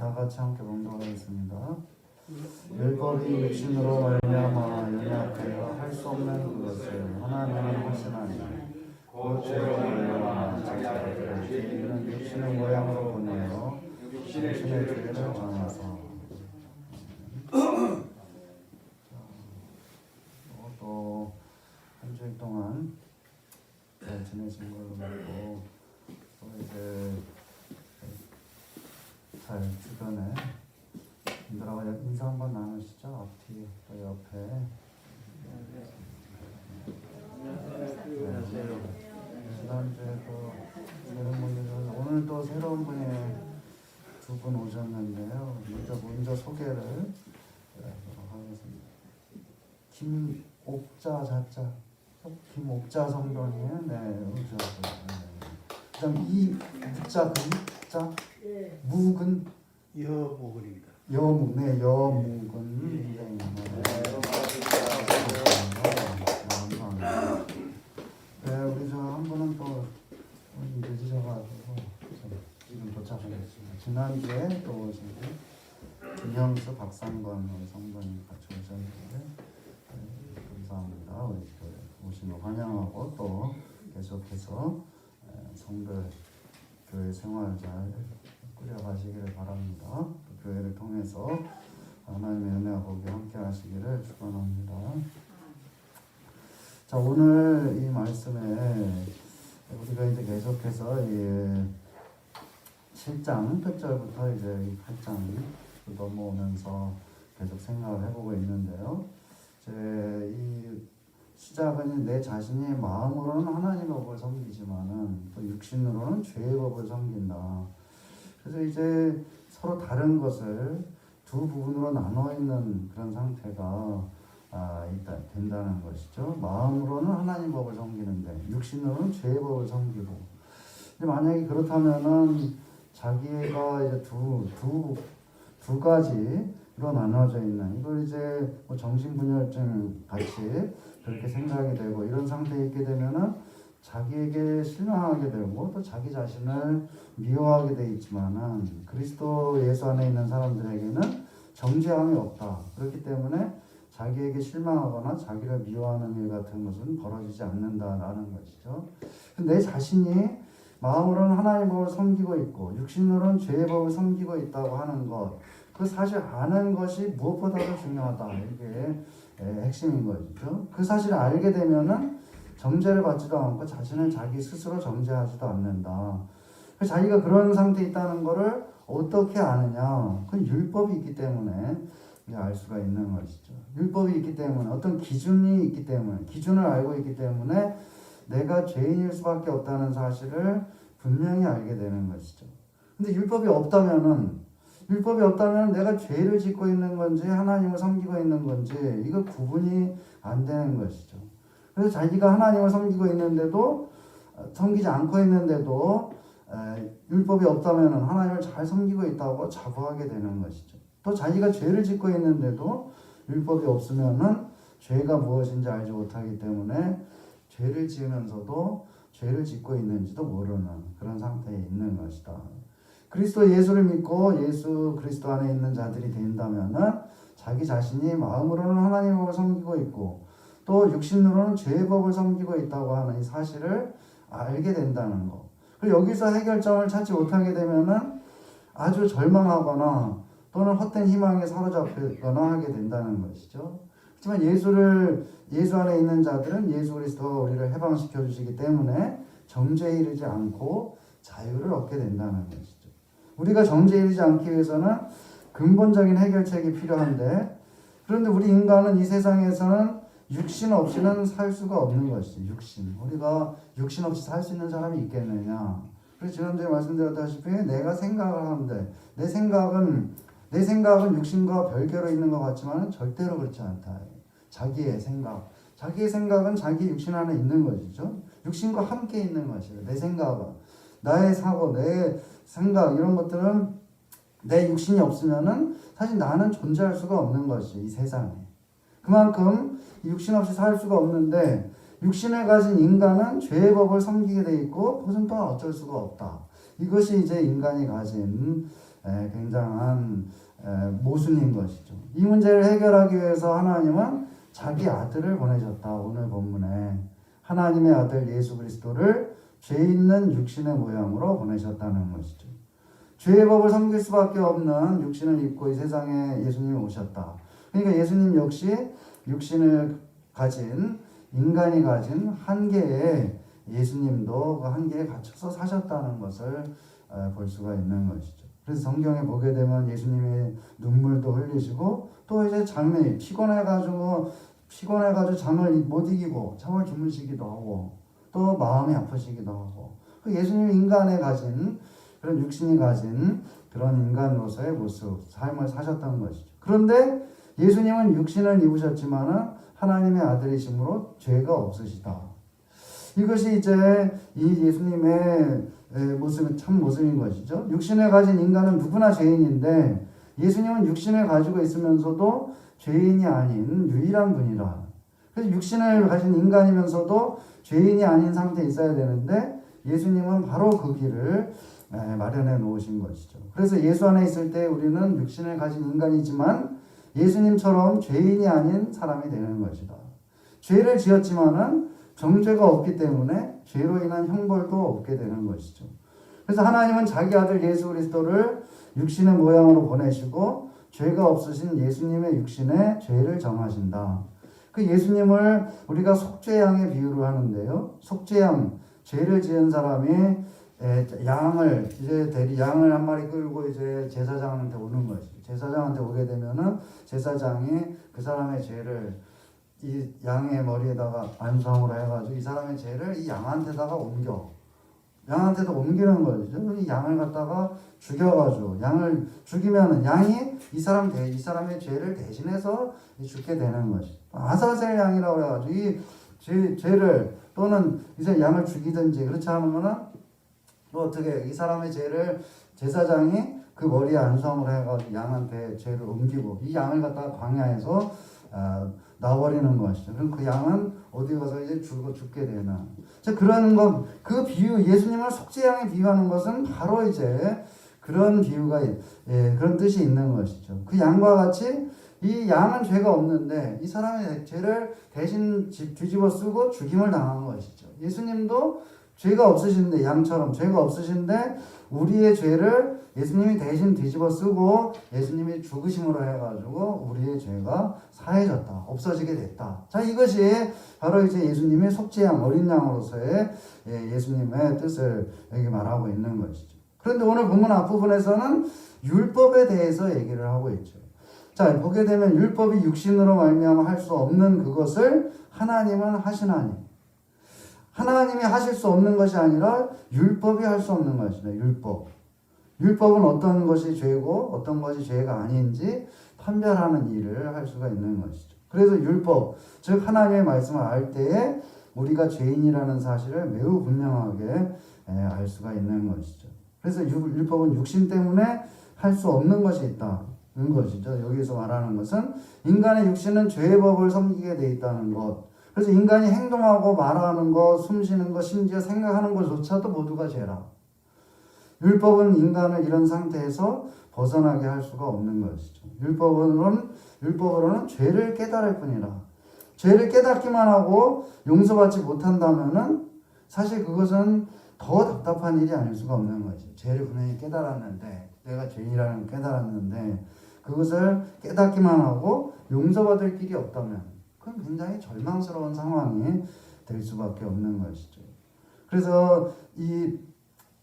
다 같이 함께 봉독하겠습니다. 율법이 육신으로 말미암아 연약하여 할 수 없는 그것을 하나님은 하시나니 곧 죄로 말미암아 자기를 죄인은 육신의 모양으로 보내어 육신의 죄를 정하사. 또 한 주일 동안 잘 지내신 걸로 믿고 또 이제 잘 주변에 분들하고 인사 한번 나누시죠. 앞뒤 또 옆에. 지난주에도 새로운 분들 오늘 또 새로운 분이 두 분 오셨는데요. 먼저 소개를 하겠습니다. 김옥자 자자 김옥자 성도님 오셨고요. 그다음 이묵자 자 묵은 여목은입니다. 여묵 여묵은 우리 저 한 분은 또 늦으셔가지고 지금 도착하셨습니다. 지난주에 또 오신 김형수 박상권 성도님 같이 오셨는데 감사합니다. 우리 오신 거 환영하고 또 계속해서 성도 교회 생활 잘 꾸려가시기를 바랍니다. 또 교회를 통해서 하나님의 은혜와 복이 함께 하시기를 축원합니다. 자, 오늘 이 말씀에 우리가 이제 계속해서 이 7장 1절부터 이제 8장 넘어오면서 계속 생각을 해보고 있는데요. 이 시작은 내 자신이 마음으로는 하나님의 법을 섬기지만은 또 육신으로는 죄의 법을 섬긴다. 그래서 이제 서로 다른 것을 두 부분으로 나눠 있는 그런 상태가 된다는 것이죠. 마음으로는 하나님 법을 섬기는데 육신으로는 죄의 법을 섬기고. 근데 만약에 그렇다면은 자기가 이제 두 가지로 나눠져 있는 이걸 이제 뭐 정신분열증 같이 그렇게 생각이 되고 이런 상태에 있게 되면은 자기에게 실망하게 되고 또 자기 자신을 미워하게 돼 있지만은 그리스도 예수 안에 있는 사람들에게는 정죄함이 없다. 그렇기 때문에 자기에게 실망하거나 자기를 미워하는 일 같은 것은 벌어지지 않는다라는 것이죠. 내 자신이 마음으로는 하나님의 법을 섬기고 있고 육신으로는 죄의 법을 섬기고 있다고 하는 것, 그 사실 아는 것이 무엇보다도 중요하다. 이게 핵심인 것이죠. 그 사실을 알게 되면은 정죄를 받지도 않고 자신을 자기 스스로 정죄하지도 않는다. 자기가 그런 상태에 있다는 것을 어떻게 아느냐? 그 율법이 있기 때문에 알 수가 있는 것이죠. 율법이 있기 때문에 어떤 기준이 있기 때문에 기준을 알고 있기 때문에 내가 죄인일 수밖에 없다는 사실을 분명히 알게 되는 것이죠. 근데 율법이 없다면 내가 죄를 짓고 있는 건지 하나님을 섬기고 있는 건지 이거 구분이 안 되는 것이죠. 그래서 자기가 하나님을 섬기지 않고 있는데도 율법이 없다면 하나님을 잘 섬기고 있다고 자부하게 되는 것이죠. 또 자기가 죄를 짓고 있는데도 율법이 없으면은 죄가 무엇인지 알지 못하기 때문에 죄를 지으면서도 죄를 짓고 있는지도 모르는 그런 상태에 있는 것이다. 그리스도 예수를 믿고 예수 그리스도 안에 있는 자들이 된다면은 자기 자신이 마음으로는 하나님의 법을 섬기고 있고 또 육신으로는 죄의 법을 섬기고 있다고 하는 이 사실을 알게 된다는 것. 그리고 여기서 해결점을 찾지 못하게 되면은 아주 절망하거나 또는 헛된 희망에 사로잡히거나 하게 된다는 것이죠. 하지만 예수 안에 있는 자들은 예수 그리스도가 우리를 해방시켜 주시기 때문에 정죄에 이르지 않고 자유를 얻게 된다는 것이죠. 우리가 정죄에 이르지 않기 위해서는 근본적인 해결책이 필요한데 그런데 우리 인간은 이 세상에서는 육신 없이는 살 수가 없는 것이죠. 우리가 육신 없이 살 수 있는 사람이 있겠느냐. 그래서 지난주에 말씀드렸다시피 내가 생각을 하는데 내 생각은 육신과 별개로 있는 것 같지만 절대로 그렇지 않다. 자기의 생각은 자기 육신 안에 있는 것이죠. 육신과 함께 있는 것이에요. 내 생각은 나의 사고, 내 생각 이런 것들은 내 육신이 없으면은 사실 나는 존재할 수가 없는 것이죠. 이 세상에. 그만큼 육신 없이 살 수가 없는데 육신을 가진 인간은 죄의 법을 섬기게 돼 있고 그것은 또 어쩔 수가 없다. 이것이 이제 인간이 가진 굉장한 모순인 것이죠. 이 문제를 해결하기 위해서 하나님은 자기 아들을 보내셨다. 오늘 본문에 하나님의 아들 예수 그리스도를 죄 있는 육신의 모양으로 보내셨다는 것이죠. 죄의 법을 섬길 수밖에 없는 육신을 입고 이 세상에 예수님이 오셨다. 그러니까 예수님 역시 육신을 가진 인간이 가진 한계에 예수님도 그 한계에 갇혀서 사셨다는 것을 볼 수가 있는 것이죠. 그래서 성경에 보게 되면 예수님이 눈물도 흘리시고 또 이제 잠이 피곤해가지고 잠을 못 이기고 잠을 주무시기도 하고 또 마음이 아프시기도 하고 그 예수님이 인간에 가진 그런 육신이 가진 그런 인간으로서의 모습, 삶을 사셨다는 것이죠. 그런데 예수님은 육신을 입으셨지만은 하나님의 아들이심으로 죄가 없으시다. 이것이 이제 이 예수님의 모습은 참 모습인 것이죠. 육신을 가진 인간은 누구나 죄인인데 예수님은 육신을 가지고 있으면서도 죄인이 아닌 유일한 분이라. 그래서 육신을 가진 인간이면서도 죄인이 아닌 상태에 있어야 되는데 예수님은 바로 그 길을 마련해 놓으신 것이죠. 그래서 예수 안에 있을 때 우리는 육신을 가진 인간이지만 예수님처럼 죄인이 아닌 사람이 되는 것이다. 죄를 지었지만은 정죄가 없기 때문에 죄로 인한 형벌도 없게 되는 것이죠. 그래서 하나님은 자기 아들 예수 그리스도를 육신의 모양으로 보내시고 죄가 없으신 예수님의 육신에 죄를 정하신다. 그 예수님을 우리가 속죄양의 비유를 하는데요. 속죄양, 죄를 지은 사람이 양을 한 마리 끌고 이제 제사장한테 오는 것이죠. 제사장한테 오게 되면은 제사장이 그 사람의 죄를 이 양의 머리에다가 안수함으로 해가지고 이 사람의 죄를 이 양한테다가 양한테도 옮기는 거죠. 이 양을 갖다가 죽여가지고 양을 죽이면은 양이 이 사람의 죄를 대신해서 죽게 되는 것이. 아사셀 양이라고 해가지고 이 죄를 또는 이제 양을 죽이든지 그렇지 않으면은 또 어떻게 이 사람의 죄를 제사장이 그 머리에 안수함으로 해가지고 양한테 죄를 옮기고 이 양을 갖다가 광야에서 놔버리는 것이죠. 그럼 그 양은 어디 가서 이제 죽게 되나. 자, 그런 것, 그 비유, 예수님을 속죄양에 비유하는 것은 바로 이제 그런 비유가, 그런 뜻이 있는 것이죠. 그 양과 같이 이 양은 죄가 없는데 이 사람의 죄를 대신 뒤집어 쓰고 죽임을 당한 것이죠. 예수님도 죄가 없으신데, 양처럼 죄가 없으신데 우리의 죄를 예수님이 대신 뒤집어 쓰고 예수님이 죽으심으로 해가지고 우리의 죄가 사해졌다. 없어지게 됐다. 자, 이것이 바로 이제 예수님의 속죄양, 어린 양으로서의 예수님의 뜻을 여기 말하고 있는 것이죠. 그런데 오늘 본문 앞부분에서는 율법에 대해서 얘기를 하고 있죠. 자, 보게 되면 율법이 육신으로 말미암아 할 수 없는 그것을 하나님은 하시나니. 하나님이 하실 수 없는 것이 아니라 율법이 할 수 없는 것이다. 율법은 어떤 것이 죄고 어떤 것이 죄가 아닌지 판별하는 일을 할 수가 있는 것이죠. 그래서 율법, 즉 하나님의 말씀을 알 때에 우리가 죄인이라는 사실을 매우 분명하게 알 수가 있는 것이죠. 그래서 율법은 육신 때문에 할 수 없는 것이 있다는 것이죠. 여기서 말하는 것은 인간의 육신은 죄의 법을 섬기게 돼 있다는 것. 그래서 인간이 행동하고 말하는 것, 숨쉬는 것, 심지어 생각하는 것조차도 모두가 죄라. 율법은 인간을 이런 상태에서 벗어나게 할 수가 없는 것이죠. 율법으로는 죄를 깨달을 뿐이라. 죄를 깨닫기만 하고 용서받지 못한다면은 사실 그것은 더 답답한 일이 아닐 수가 없는 거죠. 죄를 분명히 깨달았는데, 내가 죄인이라는 걸 깨달았는데 그것을 깨닫기만 하고 용서받을 길이 없다면 그건 굉장히 절망스러운 상황이 될 수밖에 없는 것이죠. 그래서 이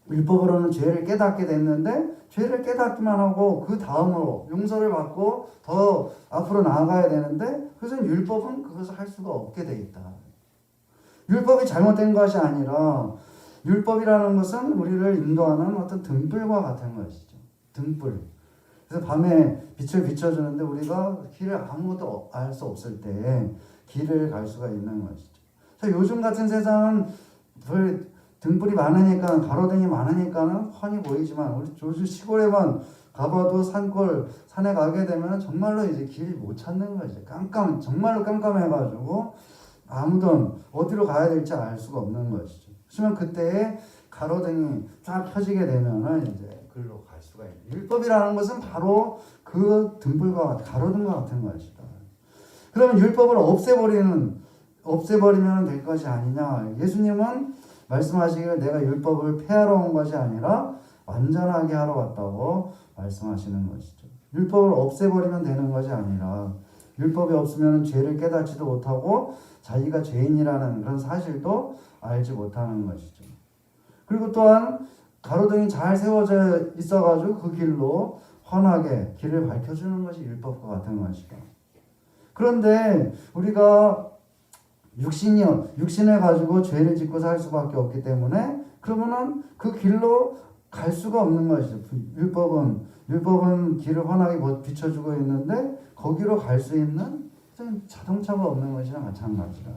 율법으로는 죄를 깨닫게 됐는데 죄를 깨닫기만 하고 그 다음으로 용서를 받고 더 앞으로 나아가야 되는데 그것은 율법은 그것을 할 수가 없게 돼 있다. 율법이 잘못된 것이 아니라 율법이라는 것은 우리를 인도하는 어떤 등불과 같은 것이죠. 등불. 그래서 밤에 빛을 비춰주는데 우리가 길을 아무것도 알 수 없을 때 길을 갈 수가 있는 것이죠. 자, 요즘 같은 세상은 등불이 많으니까, 가로등이 많으니까는 훤히 보이지만 우리 요즘 시골에만 가봐도 산에 가게 되면 정말로 이제 길 못 찾는 거죠. 정말로 깜깜해가지고 아무도 어디로 가야 될지 알 수가 없는 것이죠. 하지만 그때에 가로등이 쫙 펴지게 되면은 이제 글로 갈 수가 수가 있는. 율법이라는 것은 바로 그 등불과 가로등과 같은 것이다. 그러면 율법을 없애버리면 될 것이 아니냐. 예수님은 말씀하시기를 내가 율법을 폐하러 온 것이 아니라 완전하게 하러 왔다고 말씀하시는 것이죠. 율법을 없애버리면 되는 것이 아니라 율법이 없으면 죄를 깨닫지도 못하고 자기가 죄인이라는 그런 사실도 알지 못하는 것이죠. 그리고 또한 가로등이 잘 세워져 있어가지고 그 길로 환하게 길을 밝혀주는 것이 율법과 같은 것이다. 그런데 우리가 육신을 가지고 죄를 짓고 살 수밖에 없기 때문에 그러면은 그 길로 갈 수가 없는 것이죠. 율법은 길을 환하게 비춰주고 있는데 거기로 갈 수 있는 자동차가 없는 것이랑 마찬가지다.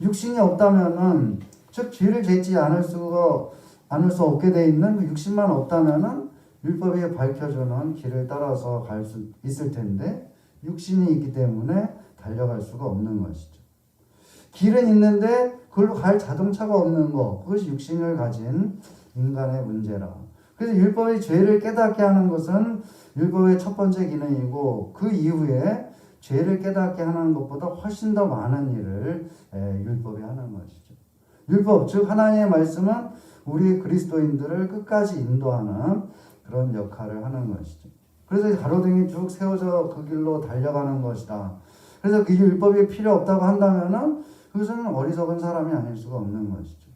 육신이 없다면은 즉 죄를 짓지 않을 수 없게 돼 있는 그 육신만 없다면은 율법이 밝혀주는 길을 따라서 갈 수 있을 텐데 육신이 있기 때문에 달려갈 수가 없는 것이죠. 길은 있는데 그걸로 갈 자동차가 없는 것, 그것이 육신을 가진 인간의 문제라. 그래서 율법이 죄를 깨닫게 하는 것은 율법의 첫 번째 기능이고 그 이후에 죄를 깨닫게 하는 것보다 훨씬 더 많은 일을 율법이 하는 것이죠. 율법, 즉 하나님의 말씀은 우리 그리스도인들을 끝까지 인도하는 그런 역할을 하는 것이죠. 그래서 가로등이 쭉 세워져 그 길로 달려가는 것이다. 그래서 그 율법이 필요 없다고 한다면은 그것은 어리석은 사람이 아닐 수가 없는 것이죠.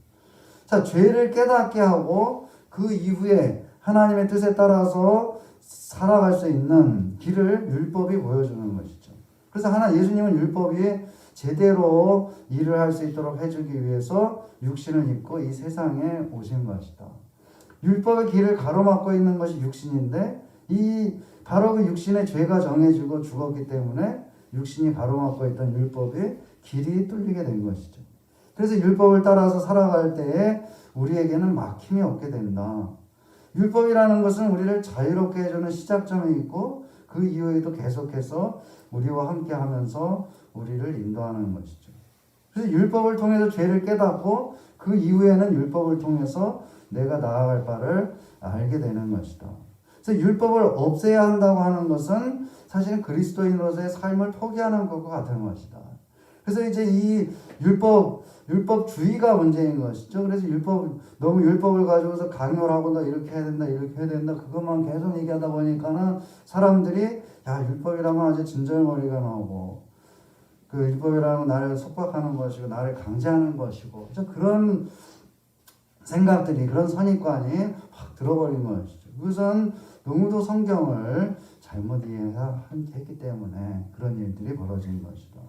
자, 죄를 깨닫게 하고 그 이후에 하나님의 뜻에 따라서 살아갈 수 있는 길을 율법이 보여주는 것이죠. 그래서 예수님은 율법이 제대로 일을 할 수 있도록 해주기 위해서 육신을 입고 이 세상에 오신 것이다. 율법의 길을 가로막고 있는 것이 육신인데 바로 그 육신의 죄가 정해지고 죽었기 때문에 육신이 가로막고 있던 율법의 길이 뚫리게 된 것이죠. 그래서 율법을 따라서 살아갈 때에 우리에게는 막힘이 없게 된다. 율법이라는 것은 우리를 자유롭게 해주는 시작점이 있고 그 이후에도 계속해서 우리와 함께 하면서 우리를 인도하는 것이죠. 그래서 율법을 통해서 죄를 깨닫고 그 이후에는 율법을 통해서 내가 나아갈 바를 알게 되는 것이다. 그래서 율법을 없애야 한다고 하는 것은 사실은 그리스도인으로서의 삶을 포기하는 것과 같은 것이다. 그래서 이제 이 율법주의가 문제인 것이죠. 그래서 너무 율법을 가지고서 강요를 하고 너 이렇게 해야 된다, 이렇게 해야 된다, 그것만 계속 얘기하다 보니까는 사람들이 율법이라면 아주 진절머리가 나오고 그 율법이라는 건 나를 속박하는 것이고 나를 강제하는 것이고 그런 생각들이 그런 선입관이 확 들어버린 것이죠. 그것은 너무도 성경을 잘못 이해했기 때문에 그런 일들이 벌어진 것이다.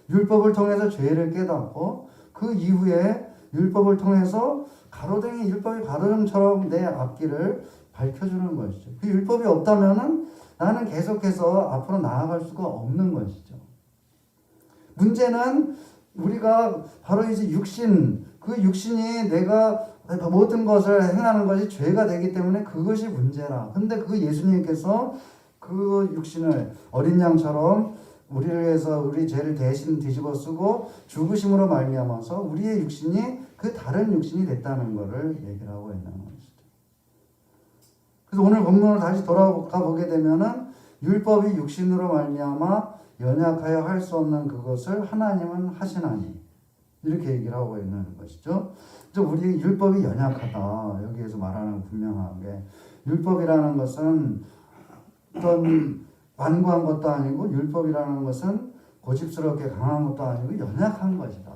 율법을 통해서 죄를 깨닫고 그 이후에 율법을 통해서 율법이 가로등처럼 내 앞길을 밝혀주는 것이죠. 그 율법이 없다면은 나는 계속해서 앞으로 나아갈 수가 없는 것이죠. 문제는 우리가 바로 이제 그 육신이 내가 모든 것을 행하는 것이 죄가 되기 때문에 그것이 문제라. 근데 그 예수님께서 그 육신을 어린 양처럼 우리를 위해서 우리 죄를 대신 뒤집어 쓰고 죽으심으로 말미암아서 우리의 육신이 그 다른 육신이 됐다는 것을 얘기를 하고 있는 것이죠. 그래서 오늘 본문으로 다시 돌아가 보게 되면은 율법이 육신으로 말미암아 연약하여 할 수 없는 그것을 하나님은 하시나니 이렇게 얘기를 하고 있는 것이죠. 우리 율법이 연약하다. 여기에서 말하는 분명하게 율법이라는 것은 어떤 완고한 것도 아니고 율법이라는 것은 고집스럽게 강한 것도 아니고 연약한 것이다.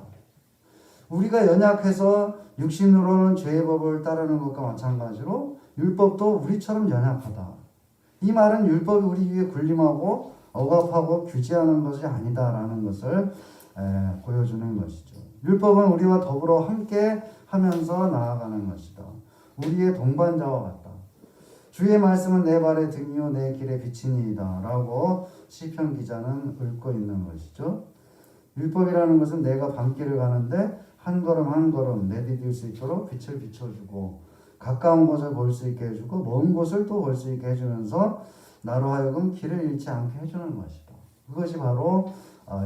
우리가 연약해서 육신으로는 죄의 법을 따르는 것과 마찬가지로 율법도 우리처럼 연약하다. 이 말은 율법이 우리 위에 군림하고 억압하고 규제하는 것이 아니다라는 것을 보여주는 것이죠. 율법은 우리와 더불어 함께 하면서 나아가는 것이다. 우리의 동반자와 같다. 주의 말씀은 내 발의 등이요 내 길의 빛이니이다 라고 시편 기자는 읊고 있는 것이죠. 율법이라는 것은 내가 밤길을 가는데 한 걸음 한 걸음 내디딜 수 있도록 빛을 비춰주고 가까운 곳을 볼 수 있게 해주고 먼 곳을 또 볼 수 있게 해주면서 나로 하여금 길을 잃지 않게 해주는 것이다. 그것이 바로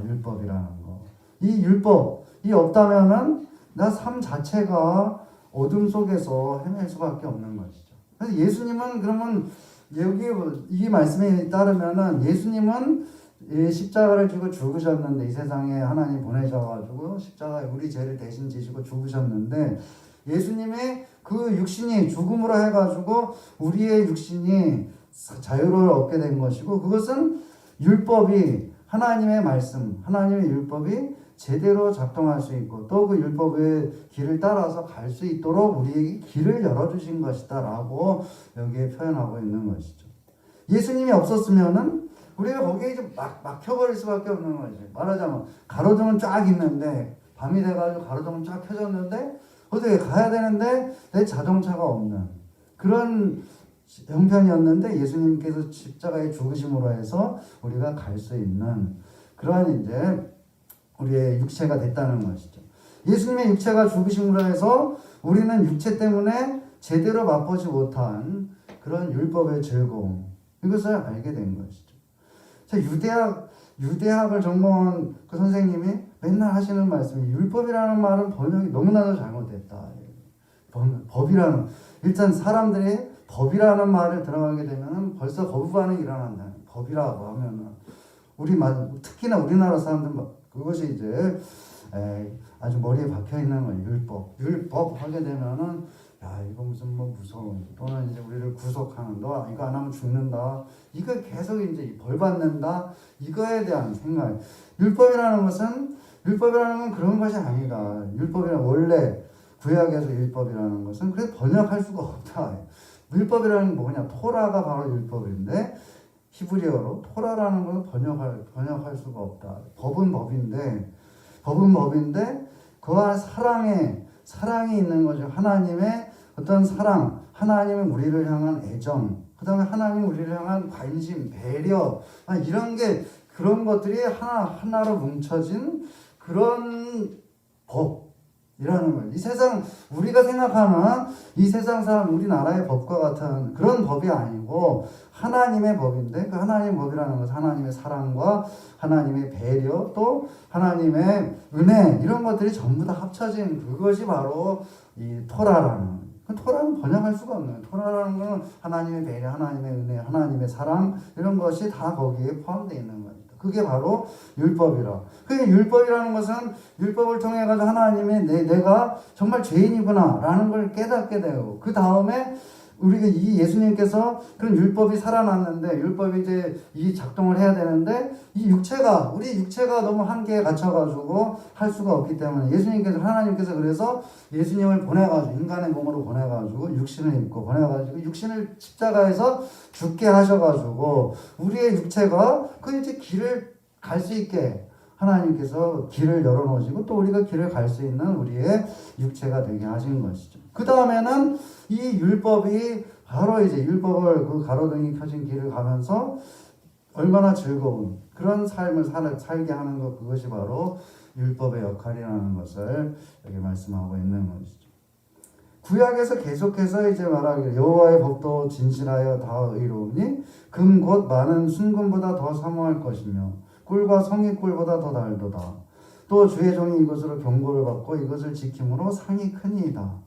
율법이라는 것. 이 율법이 없다면은 나 삶 자체가 어둠 속에서 헤맬 수밖에 없는 것이죠. 그래서 예수님은 그러면 여기 이 말씀에 따르면은 예수님은 십자가를 지고 죽으셨는데 이 세상에 하나님 보내셔가지고 십자가에 우리 죄를 대신 지시고 죽으셨는데 예수님의 그 육신이 죽음으로 해가지고 우리의 육신이 자유를 얻게 된 것이고 그것은 율법이 하나님의 말씀, 하나님의 율법이 제대로 작동할 수 있고 또 그 율법의 길을 따라서 갈 수 있도록 우리에게 길을 열어주신 것이다 라고 여기에 표현하고 있는 것이죠. 예수님이 없었으면은 우리가 거기에 이제 막혀버릴 수밖에 없는 거지. 말하자면 가로등은 쫙 있는데 밤이 돼가지고 가로등은 쫙 켜졌는데 어떻게 가야 되는데 내 자동차가 없는 그런 형편이었는데 예수님께서 십자가의 죽으심으로 해서 우리가 갈 수 있는 그러한 이제 우리의 육체가 됐다는 것이죠. 예수님의 육체가 죽으심으로 해서 우리는 육체 때문에 제대로 맛보지 못한 그런 율법의 즐거움 이것을 알게 된 것이죠. 자, 유대학을 전공한 그 선생님이 맨날 하시는 말씀이 율법이라는 말은 번역이 너무나도 잘못됐다. 법이라는 일단 사람들이 법이라는 말을 들어가게 되면 벌써 거부 반응이 일어난다. 법이라고 하면은 특히나 우리나라 사람들 그것이 이제 아주 머리에 박혀 있는 거예요. 율법 하게 되면은 야 이거 무슨 뭐 무서운 또는 이제 우리를 구속하는 너 이거 안 하면 죽는다. 이거 계속 이제 벌 받는다. 이거에 대한 생각. 율법이라는 건 그런 것이 아니다. 율법이란 원래 구약에서 율법이라는 것은 그래 번역할 수가 없다. 율법이라는 게 뭐냐? 토라가 바로 율법인데 히브리어로 토라라는 것을 번역할 수가 없다. 법은 법인데 그 안에 사랑이 있는 거죠. 하나님의 어떤 사랑, 하나님의 우리를 향한 애정, 그 다음에 하나님 우리를 향한 관심, 배려, 이런 게 그런 것들이 하나로 뭉쳐진 그런 법이라는 거예요. 이 세상 우리가 생각하는 이 세상 사람 우리나라의 법과 같은 그런 법이 아니고 하나님의 법인데 그 하나님의 법이라는 것은 하나님의 사랑과 하나님의 배려 또 하나님의 은혜 이런 것들이 전부 다 합쳐진 그것이 바로 이 토라라는 토라는 번역할 수가 없는 토라라는 것은 하나님의 배려, 하나님의 은혜, 하나님의 사랑 이런 것이 다 거기에 포함되어 있는 겁니다. 그게 바로 율법이라. 그게 율법이라는 것은 율법을 통해 가지고 하나님이 내가 정말 죄인이구나라는 걸 깨닫게 되고 그 다음에 우리가 이 예수님께서 그런 율법이 살아났는데 율법이 이제 이 작동을 해야 되는데 우리 육체가 너무 한계에 갇혀가지고 할 수가 없기 때문에 하나님께서 그래서 예수님을 보내가지고 인간의 몸으로 보내가지고 육신을 입고 보내가지고 육신을 십자가에서 죽게 하셔가지고 우리의 육체가 그 이제 길을 갈 수 있게 하나님께서 길을 열어놓으시고 또 우리가 길을 갈 수 있는 우리의 육체가 되게 하신 것이죠. 그 다음에는 이 율법이 바로 이제 율법을 그 가로등이 켜진 길을 가면서 얼마나 즐거운 그런 삶을 살게 하는 것 그것이 바로 율법의 역할이라는 것을 여기 말씀하고 있는 것이죠. 구약에서 계속해서 이제 말하기를 여호와의 법도 진실하여 다 의로우니 금 곧 많은 순금보다 더 사모할 것이며 꿀과 성의 꿀보다 더 달도다. 또 주의 종이 이것으로 경고를 받고 이것을 지킴으로 상이 크니이다.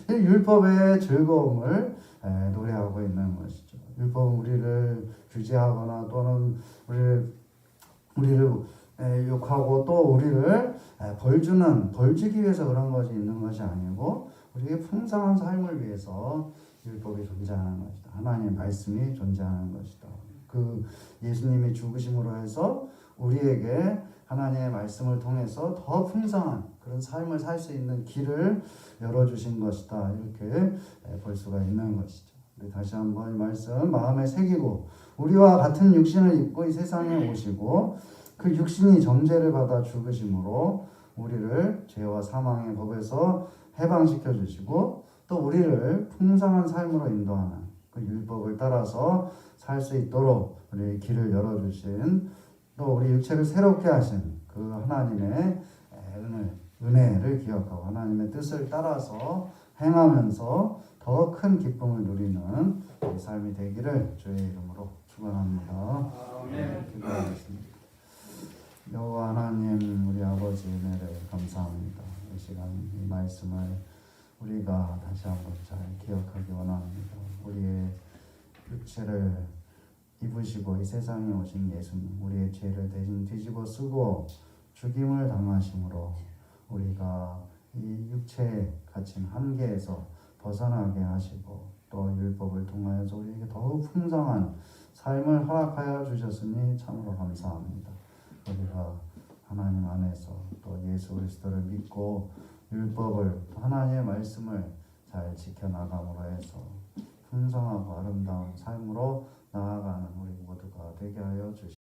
율법의 즐거움을 노래하고 있는 것이죠. 율법은 우리를 규제하거나 또는 우리를 욕하고 또 우리를 벌 주기 위해서 그런 것이 있는 것이 아니고 우리의 풍성한 삶을 위해서 율법이 존재하는 것이다. 하나님의 말씀이 존재하는 것이다. 그 예수님이 죽으심으로 해서 우리에게 하나님의 말씀을 통해서 더 풍성한 그런 삶을 살 수 있는 길을 열어주신 것이다. 이렇게 볼 수가 있는 것이죠. 우리 다시 한번 이 말씀 마음에 새기고 우리와 같은 육신을 입고 이 세상에 오시고 그 육신이 정죄를 받아 죽으심으로 우리를 죄와 사망의 법에서 해방시켜 주시고 또 우리를 풍성한 삶으로 인도하는 그 율법을 따라서 살 수 있도록 우리 길을 열어주신 또 우리 육체를 새롭게 하신 그 하나님의 은혜를 기억하고 하나님의 뜻을 따라서 행하면서 더 큰 기쁨을 누리는 우리 삶이 되기를 주의 이름으로 축원합니다. 기도하겠습니다. 여호와 하나님 우리 아버지 은혜를 감사합니다. 이 시간 이 말씀을 우리가 다시 한번 잘 기억하기 원합니다. 우리의 육체를 입으시고 이 세상에 오신 예수님, 우리의 죄를 대신 뒤집어 쓰고 죽임을 당하심으로 우리가 이 육체에 갇힌 한계에서 벗어나게 하시고 또 율법을 통하여서 우리에게 더욱 풍성한 삶을 허락하여 주셨으니 참으로 감사합니다. 우리가 하나님 안에서 또 예수 그리스도를 믿고 율법을 하나님의 말씀을 잘 지켜나감으로 해서 풍성하고 아름다운 삶으로 나아가는 우리 모두가 되게 하여 주시옵소서.